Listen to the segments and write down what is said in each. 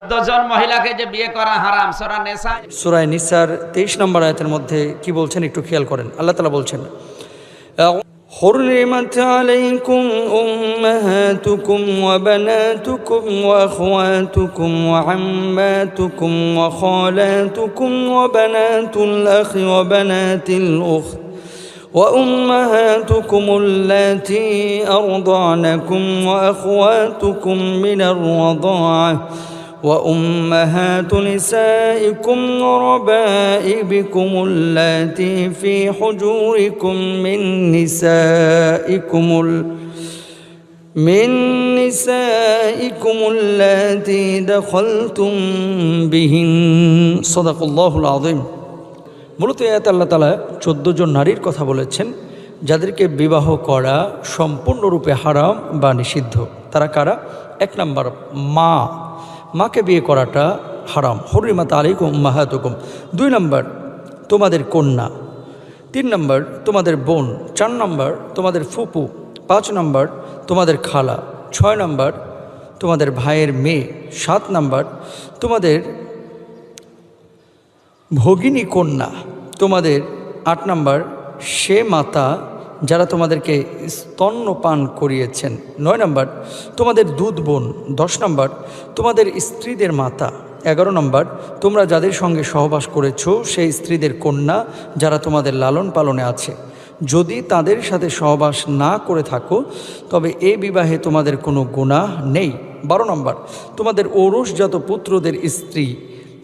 দুজন মহিলাকে যে বিয়ে করা হারাম সূরা নিসা সূরা নিসার 23 নম্বর আয়াতের মধ্যে কি বলছেন একটু খেয়াল করেন। আল্লাহ তাআলা বলছেন, حرمت عليكم أمهاتكم وبناتكم وأخواتكم وعماتكم وخالاتكم وبنات الأخ وبنات الأخت وأمهاتكم اللاتي أرضعنكم وأخواتكم من الرضاعة وأمهات نسائكم وربائبكم اللاتي في حجوركم من نسائكم اللاتي دخلتم بهن صدق الله العظيم। মূলত আয়াতে আল্লাহ তাআলা 14 জন নারীর কথা বলেছেন যাদেরকে বিবাহ করা সম্পূর্ণরূপে হারাম বা নিষিদ্ধ। তারা কারা? 1 নম্বর মাকে বিয়ে করাটা হারাম, হুররিমাত আলাইকুম উম্মাহাতুকুম। 2 নম্বর তোমাদের কন্যা, 3 নম্বর তোমাদের বোন, 4 নম্বর তোমাদের ফুপু, 5 নম্বর তোমাদের খালা, 6 নম্বর তোমাদের ভাইয়ের মেয়ে, 7 নম্বর তোমাদের ভগিনী কন্যা, তোমাদের 8 নম্বর সে মাতা যারা তোমাদেরকে স্তন্যপান করিয়েছেন, 9 নম্বর তোমাদের দুধ বোন, 10 নম্বর তোমাদের স্ত্রীদের মাতা, 11 নম্বর তোমরা যাদের সঙ্গে সহবাস করেছো সেই স্ত্রীদের কন্যা যারা তোমাদের লালন পালনে আছে। যদি তাদের সাথে সহবাস না করে থাকো তবে এ বিবাহে তোমাদের কোনো গুনাহ নেই। 12 নম্বর তোমাদের ঔরসজাত পুত্রদের স্ত্রী।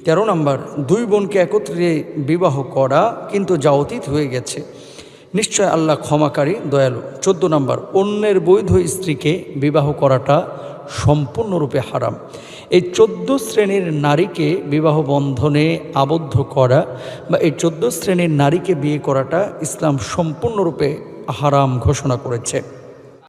13 নম্বর 2 বোনকে একত্রে বিবাহ করা কিন্তু যা অতীত হয়ে গেছে, নিশ্চয় আল্লাহ ক্ষমাকারী দয়ালু। 14 নম্বর অন্যের বৈধ স্ত্রীকে বিবাহ করাটা সম্পূর্ণরূপে হারাম। এই 14 শ্রেণীর নারীকে বিবাহ বন্ধনে আবদ্ধ করা বা এই 14 শ্রেণীর নারীকে বিয়ে করাটা ইসলাম সম্পূর্ণরূপে হারাম ঘোষণা করেছে।